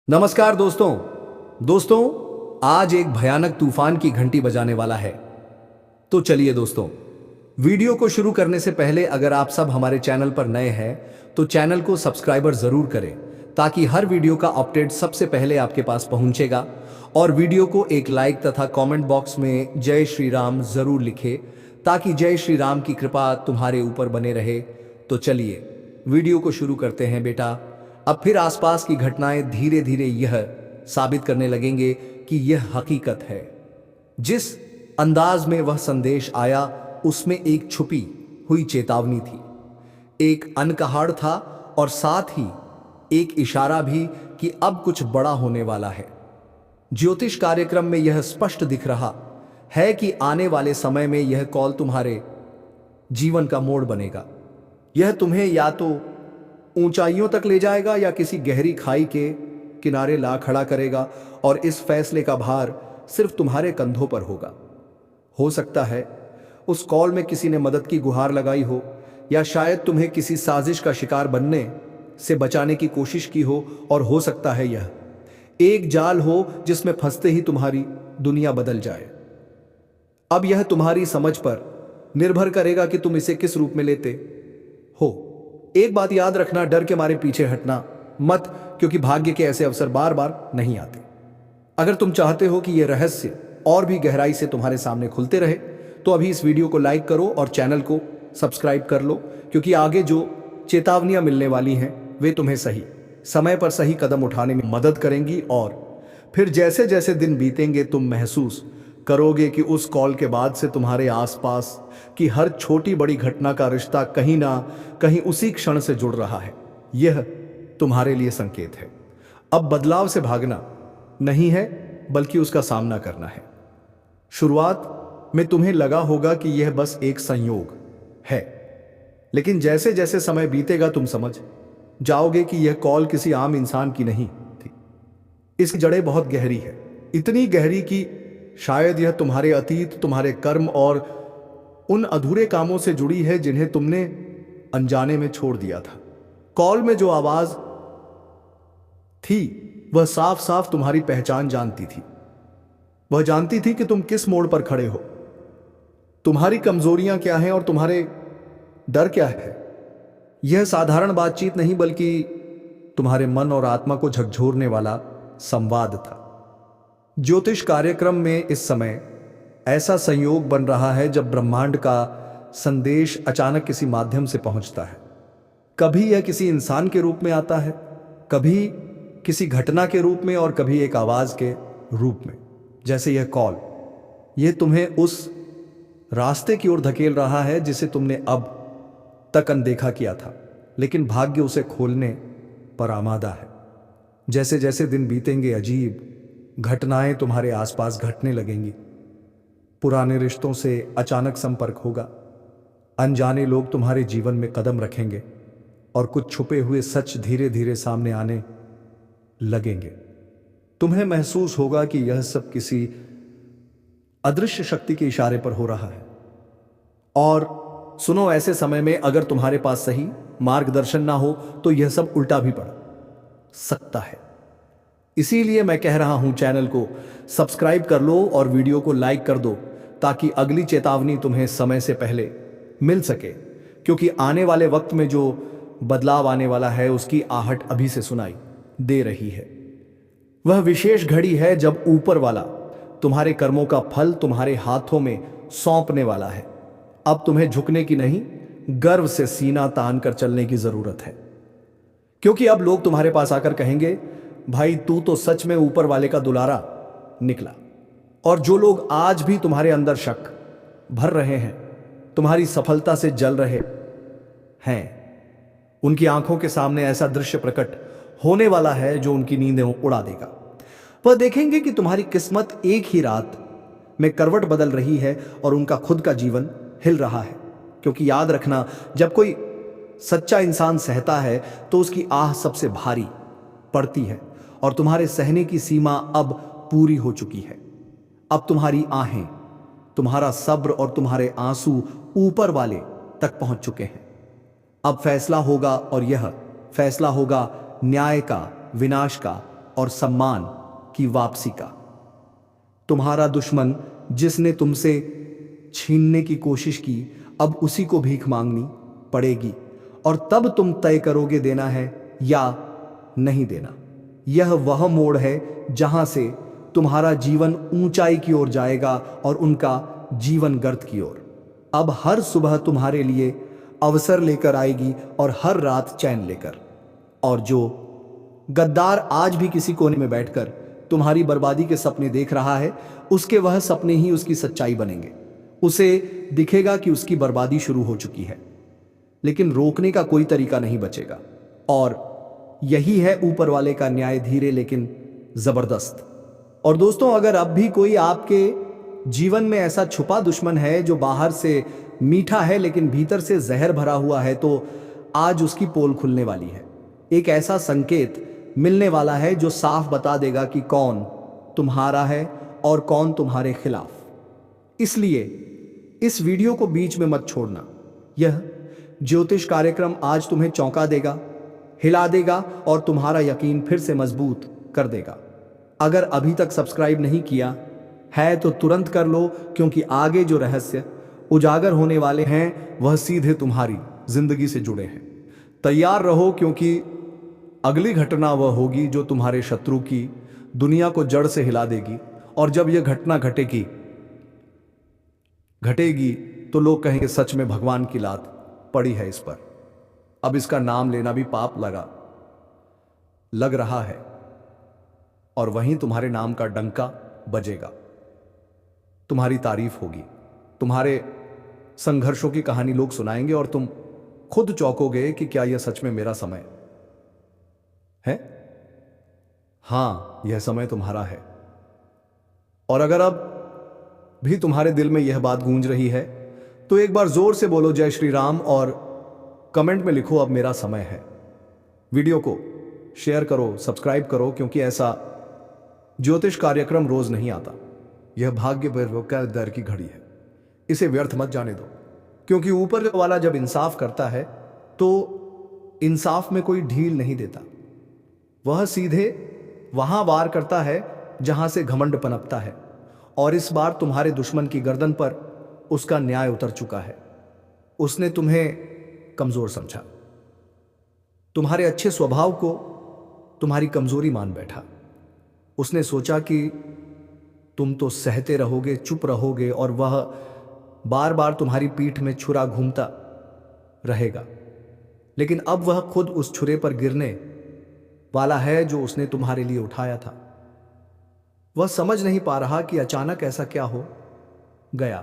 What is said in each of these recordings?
नमस्कार दोस्तों। दोस्तों, आज एक भयानक तूफान की घंटी बजाने वाला है। तो चलिए दोस्तों, वीडियो को शुरू करने से पहले अगर आप सब हमारे चैनल पर नए हैं तो चैनल को सब्सक्राइबर जरूर करें ताकि हर वीडियो का अपडेट सबसे पहले आपके पास पहुंचेगा। और वीडियो को एक लाइक तथा कमेंट बॉक्स में जय श्री राम जरूर लिखें ताकि जय श्री राम की कृपा तुम्हारे ऊपर बने रहे। तो चलिए वीडियो को शुरू करते हैं बेटा। अब फिर आसपास की घटनाएं धीरे धीरे यह साबित करने लगेंगे कि यह हकीकत है। जिस अंदाज में वह संदेश आया उसमें एक छुपी हुई चेतावनी थी, एक अनकहाड़ था और साथ ही एक इशारा भी कि अब कुछ बड़ा होने वाला है। ज्योतिष कार्यक्रम में यह स्पष्ट दिख रहा है कि आने वाले समय में यह कॉल तुम्हारे जीवन का मोड़ बनेगा। यह तुम्हें या तो ऊंचाइयों तक ले जाएगा या किसी गहरी खाई के किनारे ला खड़ा करेगा और इस फैसले का भार सिर्फ तुम्हारे कंधों पर होगा। हो सकता है उस कॉल में किसी ने मदद की गुहार लगाई हो या शायद तुम्हें किसी साजिश का शिकार बनने से बचाने की कोशिश की हो, और हो सकता है यह एक जाल हो जिसमें फंसते ही तुम्हारी दुनिया बदल जाए। अब यह तुम्हारी समझ पर निर्भर करेगा कि तुम इसे किस रूप में लेते हो। एक बात याद रखना, डर के मारे पीछे हटना मत, क्योंकि भाग्य के ऐसे अवसर बार बार नहीं आते। अगर तुम चाहते हो कि यह रहस्य और भी गहराई से तुम्हारे सामने खुलते रहे तो अभी इस वीडियो को लाइक करो और चैनल को सब्सक्राइब कर लो, क्योंकि आगे जो चेतावनियां मिलने वाली हैं वे तुम्हें सही समय पर सही कदम उठाने में मदद करेंगी। और फिर जैसे जैसे दिन बीतेंगे तुम महसूस करोगे कि उस कॉल के बाद से तुम्हारे आसपास की हर छोटी बड़ी घटना का रिश्ता कहीं ना कहीं उसी क्षण से जुड़ रहा है। यह तुम्हारे लिए संकेत है। अब बदलाव से भागना नहीं है बल्कि उसका सामना करना है। शुरुआत में तुम्हें लगा होगा कि यह बस एक संयोग है, लेकिन जैसे जैसे समय बीतेगा तुम समझ जाओगे कि यह कॉल किसी आम इंसान की नहीं थी। इसकी जड़ें बहुत गहरी है, इतनी गहरी कि शायद यह तुम्हारे अतीत, तुम्हारे कर्म और उन अधूरे कामों से जुड़ी है जिन्हें तुमने अनजाने में छोड़ दिया था। कॉल में जो आवाज थी वह साफ साफ तुम्हारी पहचान जानती थी। वह जानती थी कि तुम किस मोड़ पर खड़े हो, तुम्हारी कमजोरियां क्या हैं और तुम्हारे डर क्या है। यह साधारण बातचीत नहीं बल्कि तुम्हारे मन और आत्मा को झकझोरने वाला संवाद था। ज्योतिष कार्यक्रम में इस समय ऐसा संयोग बन रहा है जब ब्रह्मांड का संदेश अचानक किसी माध्यम से पहुंचता है। कभी यह किसी इंसान के रूप में आता है, कभी किसी घटना के रूप में और कभी एक आवाज के रूप में। जैसे यह कॉल, यह तुम्हें उस रास्ते की ओर धकेल रहा है जिसे तुमने अब तक अनदेखा किया था, लेकिन भाग्य उसे खोलने पर आमादा है। जैसे जैसे दिन बीतेंगे अजीब घटनाएं तुम्हारे आसपास घटने लगेंगी। पुराने रिश्तों से अचानक संपर्क होगा, अनजाने लोग तुम्हारे जीवन में कदम रखेंगे और कुछ छुपे हुए सच धीरे धीरे सामने आने लगेंगे। तुम्हें महसूस होगा कि यह सब किसी अदृश्य शक्ति के इशारे पर हो रहा है। और सुनो, ऐसे समय में अगर तुम्हारे पास सही मार्गदर्शन ना हो तो यह सब उल्टा भी पड़ सकता है। इसीलिए मैं कह रहा हूं, चैनल को सब्सक्राइब कर लो और वीडियो को लाइक कर दो ताकि अगली चेतावनी तुम्हें समय से पहले मिल सके, क्योंकि आने वाले वक्त में जो बदलाव आने वाला है उसकी आहट अभी से सुनाई दे रही है। वह विशेष घड़ी है जब ऊपर वाला तुम्हारे कर्मों का फल तुम्हारे हाथों में सौंपने वाला है। अब तुम्हें झुकने की नहीं, गर्व से सीना तान कर चलने की जरूरत है, क्योंकि अब लोग तुम्हारे पास आकर कहेंगे, भाई तू तो सच में ऊपर वाले का दुलारा निकला। और जो लोग आज भी तुम्हारे अंदर शक भर रहे हैं, तुम्हारी सफलता से जल रहे हैं, उनकी आंखों के सामने ऐसा दृश्य प्रकट होने वाला है जो उनकी नींदें उड़ा देगा। वह देखेंगे कि तुम्हारी किस्मत एक ही रात में करवट बदल रही है और उनका खुद का जीवन हिल रहा है। क्योंकि याद रखना, जब कोई सच्चा इंसान सहता है तो उसकी आह सबसे भारी पड़ती है, और तुम्हारे सहने की सीमा अब पूरी हो चुकी है। अब तुम्हारी आहें, तुम्हारा सब्र और तुम्हारे आंसू ऊपर वाले तक पहुंच चुके हैं। अब फैसला होगा, और यह फैसला होगा न्याय का, विनाश का और सम्मान की वापसी का। तुम्हारा दुश्मन जिसने तुमसे छीनने की कोशिश की, अब उसी को भीख मांगनी पड़ेगी और तब तुम तय करोगे देना है या नहीं देना। यह वह मोड़ है जहां से तुम्हारा जीवन ऊंचाई की ओर जाएगा और उनका जीवन गर्त की ओर। अब हर सुबह तुम्हारे लिए अवसर लेकर आएगी और हर रात चैन लेकर। और जो गद्दार आज भी किसी कोने में बैठकर तुम्हारी बर्बादी के सपने देख रहा है, उसके वह सपने ही उसकी सच्चाई बनेंगे। उसे दिखेगा कि उसकी बर्बादी शुरू हो चुकी है, लेकिन रोकने का कोई तरीका नहीं बचेगा। और यही है ऊपर वाले का न्याय, धीरे लेकिन जबरदस्त। और दोस्तों, अगर अब भी कोई आपके जीवन में ऐसा छुपा दुश्मन है जो बाहर से मीठा है लेकिन भीतर से जहर भरा हुआ है, तो आज उसकी पोल खुलने वाली है। एक ऐसा संकेत मिलने वाला है जो साफ बता देगा कि कौन तुम्हारा है और कौन तुम्हारे खिलाफ। इसलिए इस वीडियो को बीच में मत छोड़ना। यह ज्योतिष कार्यक्रम आज तुम्हें चौंका देगा, हिला देगा और तुम्हारा यकीन फिर से मजबूत कर देगा। अगर अभी तक सब्सक्राइब नहीं किया है तो तुरंत कर लो, क्योंकि आगे जो रहस्य उजागर होने वाले हैं वह सीधे तुम्हारी जिंदगी से जुड़े हैं। तैयार रहो, क्योंकि अगली घटना वह होगी जो तुम्हारे शत्रु की दुनिया को जड़ से हिला देगी। और जब यह घटना घटेगी तो लोग कहेंगे सच में भगवान की लात पड़ी है इस पर। अब इसका नाम लेना भी पाप लग रहा है और वहीं तुम्हारे नाम का डंका बजेगा। तुम्हारी तारीफ होगी, तुम्हारे संघर्षों की कहानी लोग सुनाएंगे और तुम खुद चौंकोगे कि क्या यह सच में मेरा समय है? हां, यह समय तुम्हारा है। और अगर अब भी तुम्हारे दिल में यह बात गूंज रही है तो एक बार जोर से बोलो जय श्री राम और कमेंट में लिखो अब मेरा समय है। वीडियो को शेयर करो, सब्सक्राइब करो, क्योंकि ऐसा ज्योतिष कार्यक्रम रोज नहीं आता। यह भाग्य का दर की घड़ी है, इसे व्यर्थ मत जाने दो। क्योंकि ऊपर वाला जब इंसाफ करता है तो इंसाफ में कोई ढील नहीं देता। वह सीधे वहां वार करता है जहां से घमंड पनपता है। और इस बार तुम्हारे दुश्मन की गर्दन पर उसका न्याय उतर चुका है। उसने तुम्हें कमजोर समझा, तुम्हारे अच्छे स्वभाव को तुम्हारी कमजोरी मान बैठा। उसने सोचा कि तुम तो सहते रहोगे, चुप रहोगे और वह बार बार तुम्हारी पीठ में छुरा घूमता रहेगा। लेकिन अब वह खुद उस छुरे पर गिरने वाला है जो उसने तुम्हारे लिए उठाया था। वह समझ नहीं पा रहा कि अचानक ऐसा क्या हो गया,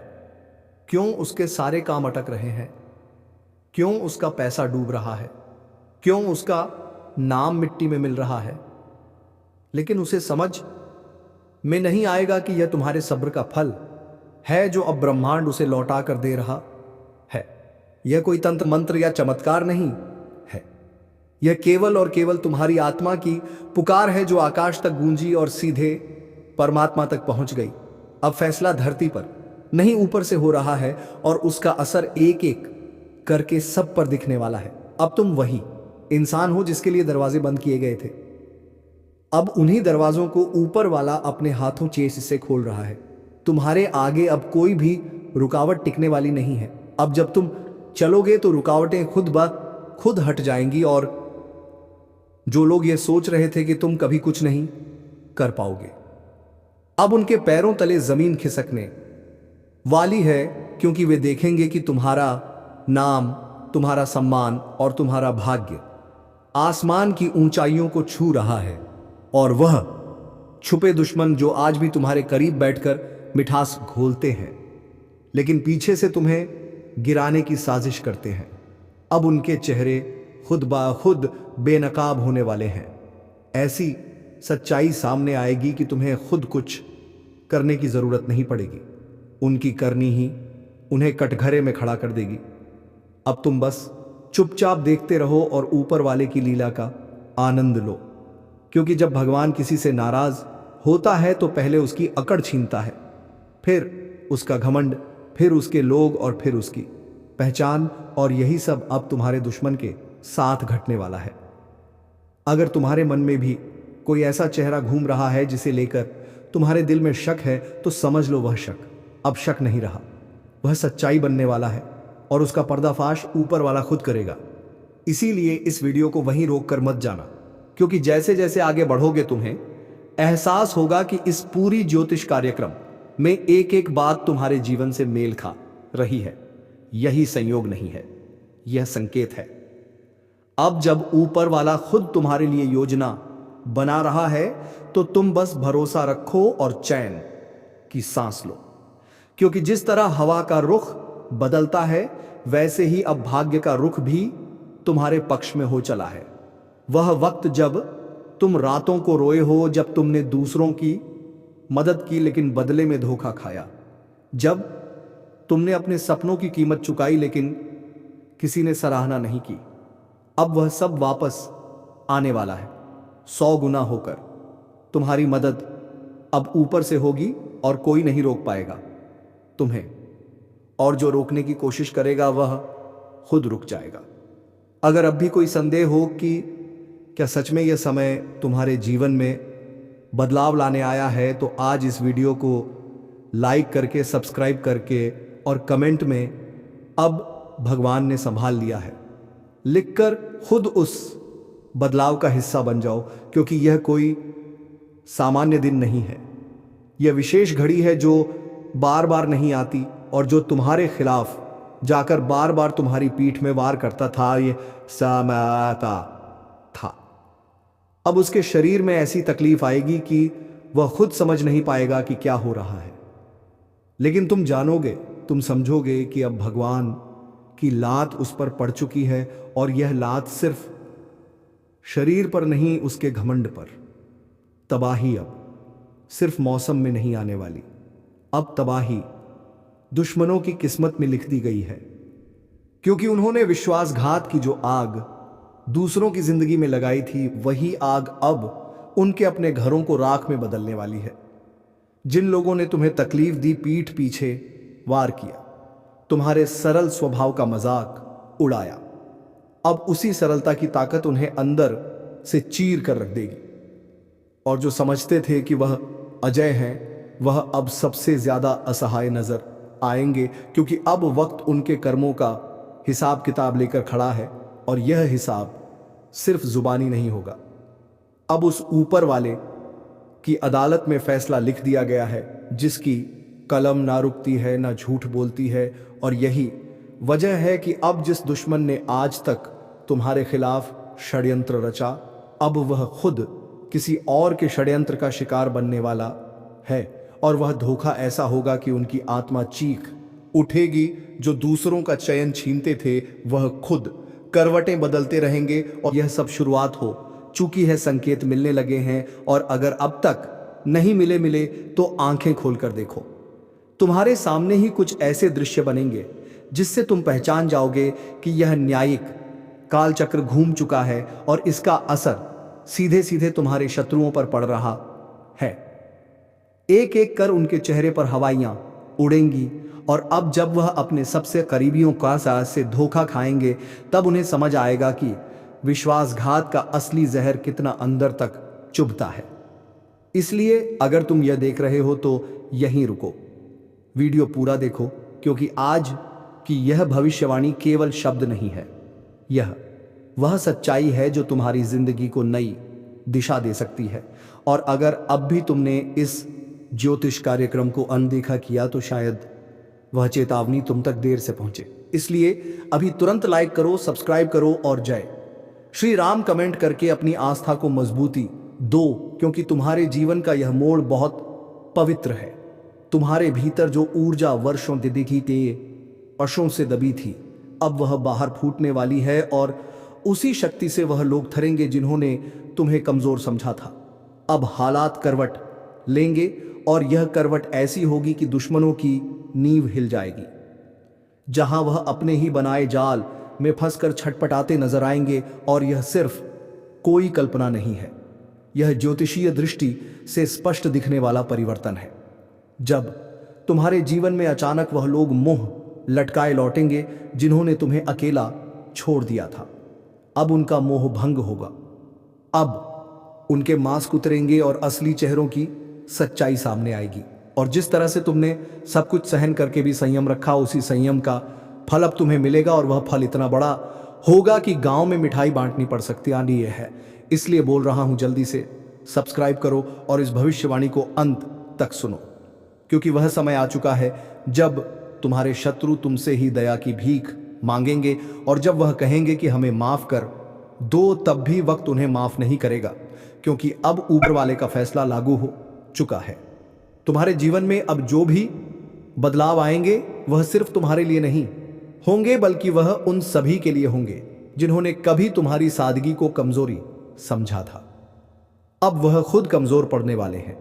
क्यों उसके सारे काम अटक रहे हैं, क्यों उसका पैसा डूब रहा है, क्यों उसका नाम मिट्टी में मिल रहा है। लेकिन उसे समझ में नहीं आएगा कि यह तुम्हारे सब्र का फल है जो अब ब्रह्मांड उसे लौटा कर दे रहा है। यह कोई तंत्र मंत्र या चमत्कार नहीं है, यह केवल और केवल तुम्हारी आत्मा की पुकार है जो आकाश तक गूंजी और सीधे परमात्मा तक पहुंच गई। अब फैसला धरती पर नहीं ऊपर से हो रहा है और उसका असर एक एक करके सब पर दिखने वाला है। अब तुम वही इंसान हो जिसके लिए दरवाजे बंद किए गए थे। अब उन्हीं दरवाजों को ऊपर वाला अपने हाथों चेस से खोल रहा है। तुम्हारे आगे अब कोई भी रुकावट टिकने वाली नहीं है। अब जब तुम चलोगे तो रुकावटें खुद ब खुद हट जाएंगी और जो लोग ये सोच रहे थे कि तुम कभी कुछ नहीं कर पाओगे, अब उनके पैरों तले जमीन खिसकने वाली है, क्योंकि वे देखेंगे कि तुम्हारा नाम, तुम्हारा सम्मान और तुम्हारा भाग्य आसमान की ऊंचाइयों को छू रहा है। और वह छुपे दुश्मन जो आज भी तुम्हारे करीब बैठकर मिठास घोलते हैं लेकिन पीछे से तुम्हें गिराने की साजिश करते हैं, अब उनके चेहरे खुद ब खुद बेनकाब होने वाले हैं। ऐसी सच्चाई सामने आएगी कि तुम्हें खुद कुछ करने की जरूरत नहीं पड़ेगी, उनकी करनी ही उन्हें कटघरे में खड़ा कर देगी। अब तुम बस चुपचाप देखते रहो और ऊपर वाले की लीला का आनंद लो, क्योंकि जब भगवान किसी से नाराज होता है तो पहले उसकी अकड़ छीनता है, फिर उसका घमंड, फिर उसके लोग और फिर उसकी पहचान। और यही सब अब तुम्हारे दुश्मन के साथ घटने वाला है। अगर तुम्हारे मन में भी कोई ऐसा चेहरा घूम रहा है जिसे लेकर तुम्हारे दिल में शक है, तो समझ लो वह शक अब शक नहीं रहा, वह सच्चाई बनने वाला है और उसका पर्दाफाश ऊपर वाला खुद करेगा। इसीलिए इस वीडियो को वहीं रोक कर मत जाना, क्योंकि जैसे जैसे आगे बढ़ोगे तुम्हें एहसास होगा कि इस पूरी ज्योतिष कार्यक्रम में एक एक बात तुम्हारे जीवन से मेल खा रही है। यही संयोग नहीं है, यह संकेत है। अब जब ऊपर वाला खुद तुम्हारे लिए योजना बना रहा है, तो तुम बस भरोसा रखो और चैन की सांस लो, क्योंकि जिस तरह हवा का रुख बदलता है, वैसे ही अब भाग्य का रुख भी तुम्हारे पक्ष में हो चला है। वह वक्त जब तुम रातों को रोए हो, जब तुमने दूसरों की मदद की लेकिन बदले में धोखा खाया, जब तुमने अपने सपनों की कीमत चुकाई लेकिन किसी ने सराहना नहीं की, अब वह सब वापस आने वाला है 100 गुना होकर। तुम्हारी मदद अब ऊपर से होगी और कोई नहीं रोक पाएगा तुम्हें, और जो रोकने की कोशिश करेगा वह खुद रुक जाएगा। अगर अब भी कोई संदेह हो कि क्या सच में यह समय तुम्हारे जीवन में बदलाव लाने आया है, तो आज इस वीडियो को लाइक करके, सब्सक्राइब करके और कमेंट में अब भगवान ने संभाल लिया है लिखकर खुद उस बदलाव का हिस्सा बन जाओ, क्योंकि यह कोई सामान्य दिन नहीं है। यह विशेष घड़ी है जो बार बार नहीं आती और जो तुम्हारे खिलाफ जाकर बार बार तुम्हारी पीठ में वार करता था। ये समता था। अब उसके शरीर में ऐसी तकलीफ आएगी कि वह खुद समझ नहीं पाएगा कि क्या हो रहा है, लेकिन तुम जानोगे, तुम समझोगे कि अब भगवान की लात उस पर पड़ चुकी है, और यह लात सिर्फ शरीर पर नहीं, उसके घमंड पर। तबाही अब सिर्फ मौसम में नहीं आने वाली, अब तबाही दुश्मनों की किस्मत में लिख दी गई है, क्योंकि उन्होंने विश्वासघात की जो आग दूसरों की जिंदगी में लगाई थी, वही आग अब उनके अपने घरों को राख में बदलने वाली है। जिन लोगों ने तुम्हें तकलीफ दी, पीठ पीछे वार किया, तुम्हारे सरल स्वभाव का मजाक उड़ाया, अब उसी सरलता की ताकत उन्हें अंदर से चीर कर रख देगी। और जो समझते थे कि वह अजय हैं, वह अब सबसे ज्यादा असहाय नजर आएंगे, क्योंकि अब वक्त उनके कर्मों का हिसाब किताब लेकर खड़ा है, और यह हिसाब सिर्फ जुबानी नहीं होगा। अब उस ऊपर वाले की अदालत में फैसला लिख दिया गया है, जिसकी कलम ना रुकती है ना झूठ बोलती है। और यही वजह है कि अब जिस दुश्मन ने आज तक तुम्हारे खिलाफ षड्यंत्र रचा, अब वह खुद किसी और के षड्यंत्र का शिकार बनने वाला है, और वह धोखा ऐसा होगा कि उनकी आत्मा चीख उठेगी। जो दूसरों का चयन छीनते थे, वह खुद करवटें बदलते रहेंगे, और यह सब शुरुआत हो चुकी है। संकेत मिलने लगे हैं, और अगर अब तक नहीं मिले तो आंखें खोलकर देखो। तुम्हारे सामने ही कुछ ऐसे दृश्य बनेंगे जिससे तुम पहचान जाओगे कि यह न्यायिक कालचक्र घूम चुका है, और इसका असर सीधे सीधे तुम्हारे शत्रुओं पर पड़ रहा है। एक एक कर उनके चेहरे पर हवाइयां उड़ेंगी, और अब जब वह अपने सबसे करीबियों का साथ से धोखा खाएंगे, तब उन्हें समझ आएगा कि विश्वासघात का असली जहर कितना अंदर तक चुभता है। इसलिए अगर तुम यह देख रहे हो तो यहीं रुको, वीडियो पूरा देखो, क्योंकि आज की यह भविष्यवाणी केवल शब्द नहीं है, यह वह सच्चाई है जो तुम्हारी जिंदगी को नई दिशा दे सकती है। और अगर अब भी तुमने इस ज्योतिष कार्यक्रम को अनदेखा किया, तो शायद वह चेतावनी तुम तक देर से पहुंचे। इसलिए अभी तुरंत लाइक करो, सब्सक्राइब करो और जय श्री राम कमेंट करके अपनी आस्था को मजबूती दो, क्योंकि तुम्हारे जीवन का यह मोड़ बहुत पवित्र है। तुम्हारे भीतर जो ऊर्जा वर्षों वर्षों से दबी थी, अब वह बाहर फूटने वाली है, और उसी शक्ति से वह लोग थरेंगे जिन्होंने तुम्हें कमजोर समझा था। अब हालात करवट लेंगे, और यह करवट ऐसी होगी कि दुश्मनों की नींव हिल जाएगी। जहां वह अपने ही बनाए जाल में फंसकर छटपटाते नजर आएंगे, और यह सिर्फ कोई कल्पना नहीं है, यह ज्योतिषीय दृष्टि से स्पष्ट दिखने वाला परिवर्तन है। जब तुम्हारे जीवन में अचानक वह लोग मुंह लटकाए लौटेंगे जिन्होंने तुम्हें अकेला छोड़ दिया था, अब उनका मोह भंग होगा। अब उनके मास्क उतरेंगे और असली चेहरों की सच्चाई सामने आएगी। और जिस तरह से तुमने सब कुछ सहन करके भी संयम रखा, उसी संयम का फल अब तुम्हें मिलेगा। और वह फल इतना बड़ा होगा कि गांव में मिठाई बांटनी पड़ सकती ये है। इसलिए बोल रहा हूं, जल्दी से सब्सक्राइब करो और इस भविष्यवाणी को अंत तक सुनो, क्योंकि वह समय आ चुका है जब तुम्हारे शत्रु तुमसे ही दया की भीख मांगेंगे। और जब वह कहेंगे कि हमें माफ कर दो, तब भी वक्त उन्हें माफ नहीं करेगा, क्योंकि अब ऊपर वाले का फैसला लागू हो चुका है। तुम्हारे जीवन में अब जो भी बदलाव आएंगे वह सिर्फ तुम्हारे लिए नहीं होंगे, बल्कि वह उन सभी के लिए होंगे जिन्होंने कभी तुम्हारी सादगी को कमजोरी समझा था। अब वह खुद कमजोर पड़ने वाले हैं।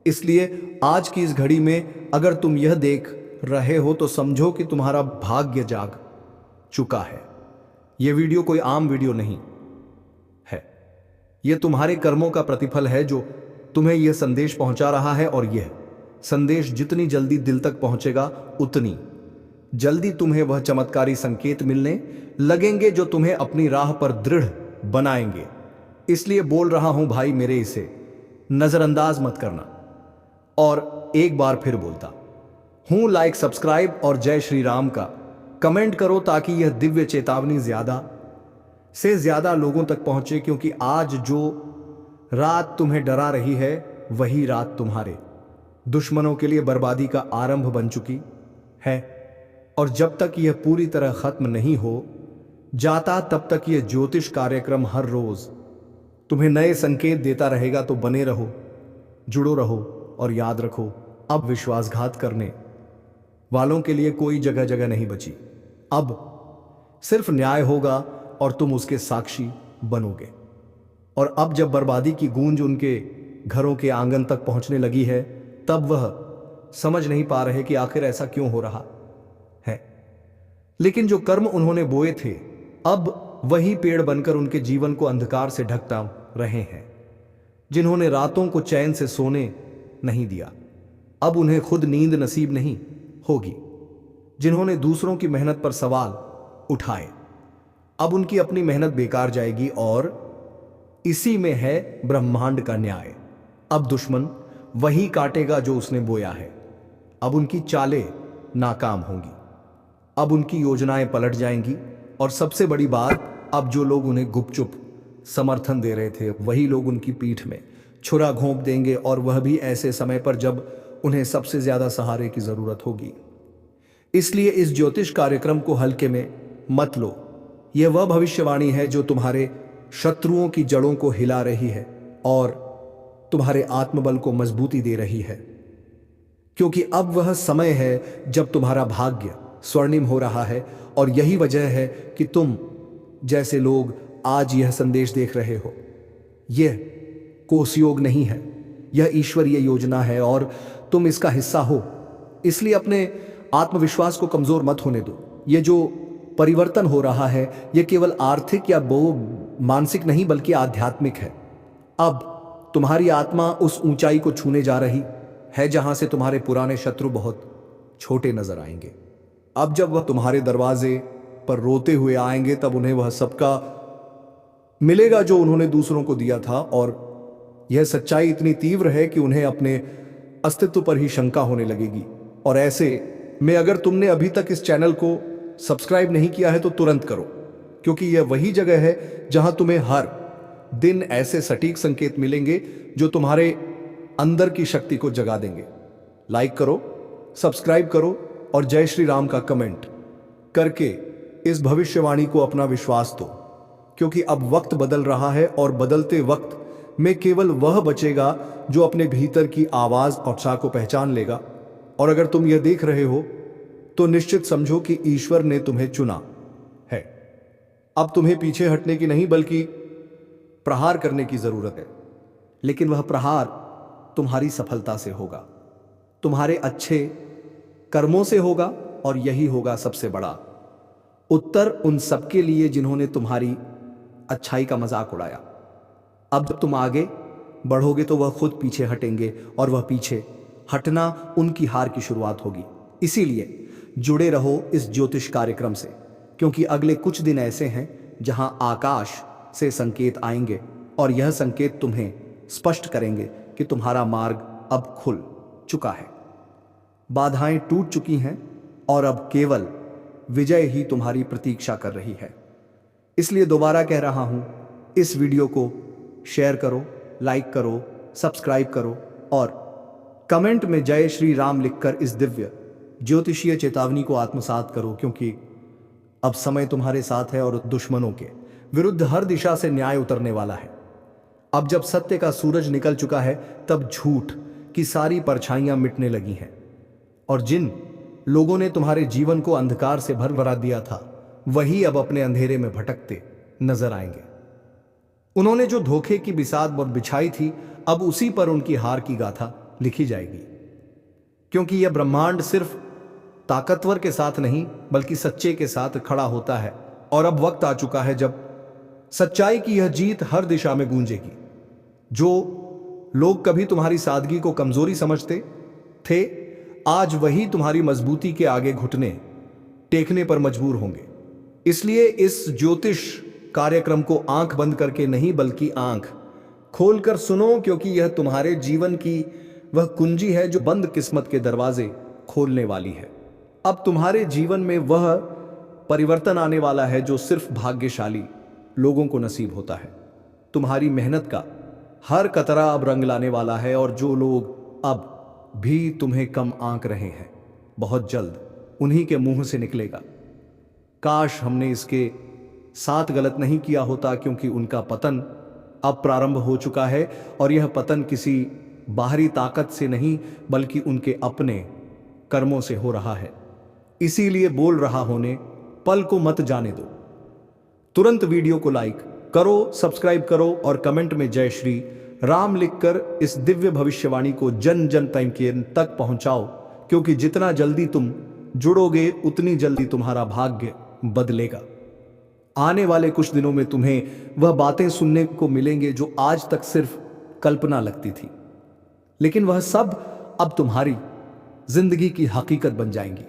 इसलिए आज की इस घड़ी में अगर तुम यह देख रहे हो तो समझो कि तुम्हारा भाग्य जाग चुका है। यह वीडियो कोई आम वीडियो नहीं है, यह तुम्हारे कर्मों का प्रतिफल है जो तुम्हें यह संदेश पहुंचा रहा है। और यह संदेश जितनी जल्दी दिल तक पहुंचेगा, उतनी जल्दी तुम्हें वह चमत्कारी संकेत मिलने लगेंगे जो तुम्हें अपनी राह पर दृढ़ बनाएंगे। इसलिए बोल रहा हूं भाई मेरे, इसे नजरअंदाज मत करना। और एक बार फिर बोलता हूं, लाइक, सब्सक्राइब और जय श्री राम का कमेंट करो, ताकि यह दिव्य चेतावनी ज्यादा से ज्यादा लोगों तक पहुंचे। क्योंकि आज जो रात तुम्हें डरा रही है, वही रात तुम्हारे दुश्मनों के लिए बर्बादी का आरंभ बन चुकी है। और जब तक यह पूरी तरह खत्म नहीं हो जाता, तब तक यह ज्योतिष कार्यक्रम हर रोज तुम्हें नए संकेत देता रहेगा। तो बने रहो, जुड़ो रहो और याद रखो, अब विश्वासघात करने वालों के लिए कोई जगह जगह नहीं बची। अब सिर्फ न्याय होगा और तुम उसके साक्षी बनोगे। और अब जब बर्बादी की गूंज उनके घरों के आंगन तक पहुंचने लगी है, तब वह समझ नहीं पा रहे कि आखिर ऐसा क्यों हो रहा है। लेकिन जो कर्म उन्होंने बोए थे, अब वही पेड़ बनकर उनके जीवन को अंधकार से ढकता रहे हैं। जिन्होंने रातों को चैन से सोने नहीं दिया, अब उन्हें खुद नींद नसीब नहीं होगी। जिन्होंने दूसरों की मेहनत पर सवाल उठाए, अब उनकी अपनी मेहनत बेकार जाएगी। और इसी में है ब्रह्मांड का न्याय। अब दुश्मन वही काटेगा जो उसने बोया है। अब उनकी चालें नाकाम होंगी, अब उनकी योजनाएं पलट जाएंगी। और सबसे बड़ी बात, अब जो लोग उन्हें गुपचुप समर्थन दे रहे थे, वही लोग उनकी पीठ में छुरा घोंप देंगे। और वह भी ऐसे समय पर जब उन्हें सबसे ज्यादा सहारे की जरूरत होगी। इसलिए इस ज्योतिष कार्यक्रम को हल्के में मत लो। यह वह भविष्यवाणी है जो तुम्हारे शत्रुओं की जड़ों को हिला रही है और तुम्हारे आत्मबल को मजबूती दे रही है। क्योंकि अब वह समय है जब तुम्हारा भाग्य स्वर्णिम हो रहा है। और यही वजह है कि तुम जैसे लोग आज यह संदेश देख रहे हो, यह कोसयोग नहीं है, यह ईश्वरीय योजना है और तुम इसका हिस्सा हो। इसलिए अपने आत्मविश्वास को कमजोर मत होने दो। यह जो परिवर्तन हो रहा है, यह केवल आर्थिक या मानसिक नहीं, बल्कि आध्यात्मिक है। अब तुम्हारी आत्मा उस ऊंचाई को छूने जा रही है जहां से तुम्हारे पुराने शत्रु बहुत छोटे नजर आएंगे। अब जब वह तुम्हारे दरवाजे पर रोते हुए आएंगे, तब उन्हें वह सबका मिलेगा जो उन्होंने दूसरों को दिया था। और यह सच्चाई इतनी तीव्र है कि उन्हें अपने अस्तित्व पर ही शंका होने लगेगी। और ऐसे में अगर तुमने अभी तक इस चैनल को सब्सक्राइब नहीं किया है तो तुरंत करो, क्योंकि यह वही जगह है जहां तुम्हें हर दिन ऐसे सटीक संकेत मिलेंगे जो तुम्हारे अंदर की शक्ति को जगा देंगे। लाइक करो, सब्सक्राइब करो और जय श्री राम का कमेंट करके इस भविष्यवाणी को अपना विश्वास दो। क्योंकि अब वक्त बदल रहा है और बदलते वक्त में केवल वह बचेगा जो अपने भीतर की आवाज और उत्साह को पहचान लेगा। और अगर तुम यह देख रहे हो तो निश्चित समझो कि ईश्वर ने तुम्हें चुना है। अब तुम्हें पीछे हटने की नहीं, बल्कि प्रहार करने की जरूरत है। लेकिन वह प्रहार तुम्हारी सफलता से होगा, तुम्हारे अच्छे कर्मों से होगा। और यही होगा सबसे बड़ा उत्तर उन सबके लिए जिन्होंने तुम्हारी अच्छाई का मजाक उड़ाया। अब जब तुम आगे बढ़ोगे तो वह खुद पीछे हटेंगे और वह पीछे हटना उनकी हार की शुरुआत होगी। इसीलिए जुड़े रहो इस ज्योतिष कार्यक्रम से, क्योंकि अगले कुछ दिन ऐसे हैं जहां आकाश से संकेत आएंगे और यह संकेत तुम्हें स्पष्ट करेंगे कि तुम्हारा मार्ग अब खुल चुका है, बाधाएं टूट चुकी हैं और अब केवल विजय ही तुम्हारी प्रतीक्षा कर रही है। इसलिए दोबारा कह रहा हूं, इस वीडियो को शेयर करो, लाइक करो, सब्सक्राइब करो और कमेंट में जय श्री राम लिखकर इस दिव्य ज्योतिषीय चेतावनी को आत्मसात करो, क्योंकि अब समय तुम्हारे साथ है और दुश्मनों के विरुद्ध हर दिशा से न्याय उतरने वाला है। अब जब सत्य का सूरज निकल चुका है, तब झूठ की सारी परछाइयां मिटने लगी हैं और जिन लोगों ने तुम्हारे जीवन को अंधकार से भर भरा दिया था, वही अब अपने अंधेरे में भटकते नजर आएंगे। उन्होंने जो धोखे की बिसात बिछाई थी, अब उसी पर उनकी हार की गाथा लिखी जाएगी, क्योंकि यह ब्रह्मांड सिर्फ ताकतवर के साथ नहीं बल्कि सच्चे के साथ खड़ा होता है। और अब वक्त आ चुका है जब सच्चाई की यह जीत हर दिशा में गूंजेगी। जो लोग कभी तुम्हारी सादगी को कमजोरी समझते थे, आज वही तुम्हारी मजबूती के आगे घुटने टेकने पर मजबूर होंगे। इसलिए इस ज्योतिष कार्यक्रम को आंख बंद करके नहीं बल्कि आंख खोलकर सुनो, क्योंकि यह तुम्हारे जीवन की वह कुंजी है जो बंद किस्मत के दरवाजे खोलने वाली है। अब तुम्हारे जीवन में वह परिवर्तन आने वाला है जो सिर्फ भाग्यशाली लोगों को नसीब होता है। तुम्हारी मेहनत का हर कतरा अब रंग लाने वाला है और जो लोग अब भी तुम्हें कम आंक रहे हैं, बहुत जल्द उन्हीं के मुंह से निकलेगा, काश हमने इसके साथ गलत नहीं किया होता, क्योंकि उनका पतन अब प्रारंभ हो चुका है और यह पतन किसी बाहरी ताकत से नहीं बल्कि उनके अपने कर्मों से हो रहा है। इसीलिए बोल रहा होने पल को मत जाने दो। तुरंत वीडियो को लाइक करो, सब्सक्राइब करो और कमेंट में जय श्री राम लिखकर इस दिव्य भविष्यवाणी को जन जन तक पहुंचाओ, क्योंकि जितना जल्दी तुम जुड़ोगे उतनी जल्दी तुम्हारा भाग्य बदलेगा। आने वाले कुछ दिनों में तुम्हें वह बातें सुनने को मिलेंगे जो आज तक सिर्फ कल्पना लगती थी, लेकिन वह सब अब तुम्हारी जिंदगी की हकीकत बन जाएंगी।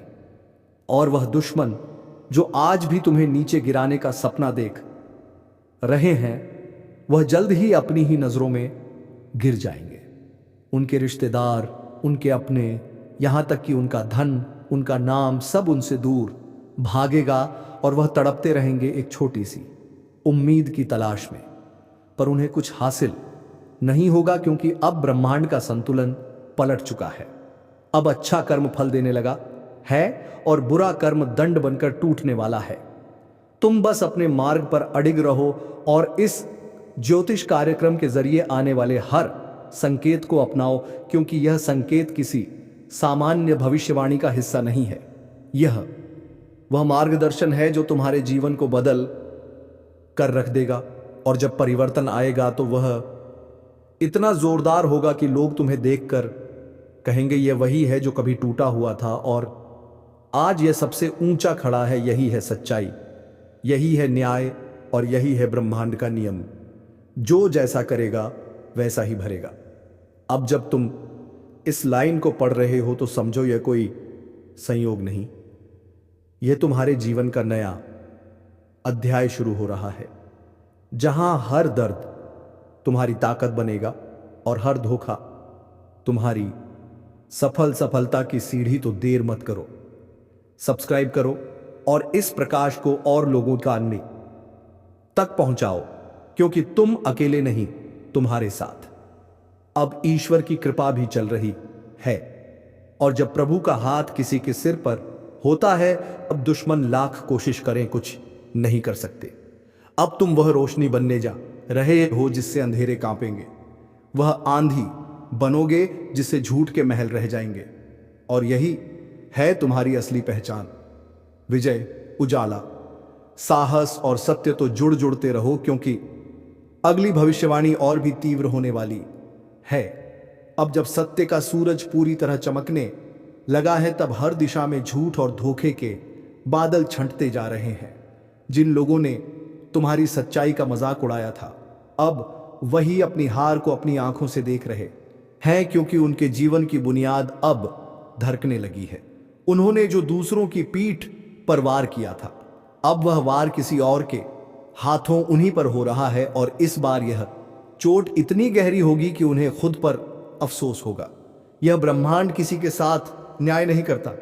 और वह दुश्मन जो आज भी तुम्हें नीचे गिराने का सपना देख रहे हैं, वह जल्द ही अपनी ही नजरों में गिर जाएंगे। उनके रिश्तेदार, उनके अपने, यहां तक कि उनका धन, उनका नाम, सब उनसे दूर भागेगा और वह तड़पते रहेंगे एक छोटी सी उम्मीद की तलाश में। पर उन्हें कुछ हासिल नहीं होगा, क्योंकि अब ब्रह्मांड का संतुलन पलट चुका है। अब अच्छा कर्म फल देने लगा है और बुरा कर्म दंड बनकर टूटने वाला है। तुम बस अपने मार्ग पर अडिग रहो और इस ज्योतिष कार्यक्रम के जरिए आने वाले हर संकेत को अपनाओ, क्योंकि यह संकेत किसी सामान्य भविष्यवाणी का हिस्सा नहीं है। यह वह मार्गदर्शन है जो तुम्हारे जीवन को बदल कर रख देगा। और जब परिवर्तन आएगा तो वह इतना जोरदार होगा कि लोग तुम्हें देखकर कहेंगे यह वही है जो कभी टूटा हुआ था और आज यह सबसे ऊंचा खड़ा है। यही है सच्चाई, यही है न्याय और यही है ब्रह्मांड का नियम। जो जैसा करेगा वैसा ही भरेगा। अब जब तुम इस लाइन को पढ़ रहे हो तो समझो यह कोई संयोग नहीं, यह तुम्हारे जीवन का नया अध्याय शुरू हो रहा है, जहां हर दर्द तुम्हारी ताकत बनेगा और हर धोखा तुम्हारी सफलता की सीढ़ी। तो देर मत करो, सब्सक्राइब करो और इस प्रकाश को और लोगों कान तक पहुंचाओ, क्योंकि तुम अकेले नहीं, तुम्हारे साथ अब ईश्वर की कृपा भी चल रही है। और जब प्रभु का हाथ किसी के सिर पर होता है, अब दुश्मन लाख कोशिश करें कुछ नहीं कर सकते। अब तुम वह रोशनी बनने जा रहे हो जिससे अंधेरे कांपेंगे, वह आंधी बनोगे जिससे झूठ के महल रह जाएंगे। और यही है तुम्हारी असली पहचान, विजय, उजाला, साहस और सत्य। तो जुड़ते रहो, क्योंकि अगली भविष्यवाणी और भी तीव्र होने वाली है। अब जब सत्य का सूरज पूरी तरह चमकने लगा है, तब हर दिशा में झूठ और धोखे के बादल छंटते जा रहे हैं। जिन लोगों ने तुम्हारी सच्चाई का मजाक उड़ाया था, अब वही अपनी हार को अपनी आंखों से देख रहे हैं, क्योंकि उनके जीवन की बुनियाद अब धड़कने लगी है। उन्होंने जो दूसरों की पीठ पर वार किया था, अब वह वार किसी और के हाथों उन्हीं पर हो रहा है। और इस बार यह चोट इतनी गहरी होगी कि उन्हें खुद पर अफसोस होगा। यह ब्रह्मांड किसी के साथ न्याय नहीं करता,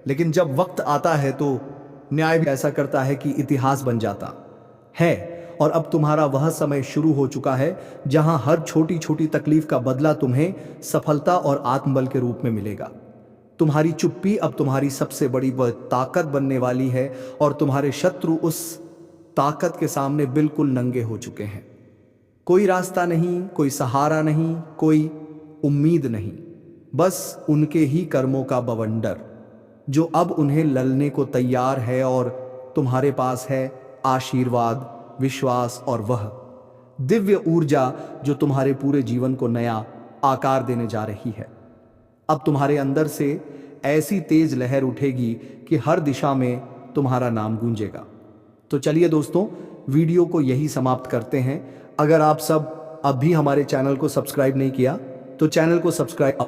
लेकिन जब वक्त आता है तो न्याय भी ऐसा करता है कि इतिहास बन जाता है। और अब तुम्हारा वह समय शुरू हो चुका है जहां हर छोटी छोटी तकलीफ का बदला तुम्हें सफलता और आत्मबल के रूप में मिलेगा। तुम्हारी चुप्पी अब तुम्हारी सबसे बड़ी वह ताकत बनने वाली है और तुम्हारे शत्रु उस ताकत के सामने बिल्कुल नंगे हो चुके हैं। कोई रास्ता नहीं, कोई सहारा नहीं, कोई उम्मीद नहीं, बस उनके ही कर्मों का बवंडर जो अब उन्हें ललने को तैयार है। और तुम्हारे पास है आशीर्वाद, विश्वास और वह दिव्य ऊर्जा जो तुम्हारे पूरे जीवन को नया आकार देने जा रही है। अब तुम्हारे अंदर से ऐसी तेज लहर उठेगी कि हर दिशा में तुम्हारा नाम गूंजेगा। तो चलिए दोस्तों, वीडियो को यही समाप्त करते हैं। अगर आप सब अब भी हमारे चैनल को सब्सक्राइब नहीं किया तो चैनल को सब्सक्राइब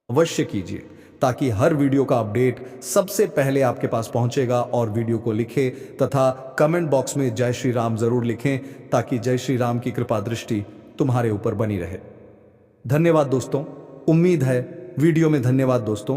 अवश्य कीजिए, ताकि हर वीडियो का अपडेट सबसे पहले आपके पास पहुंचेगा। और वीडियो को लिखें तथा कमेंट बॉक्स में जय श्री राम जरूर लिखें, ताकि जय श्री राम की कृपा दृष्टि तुम्हारे ऊपर बनी रहे। धन्यवाद दोस्तों, उम्मीद है वीडियो में धन्यवाद दोस्तों।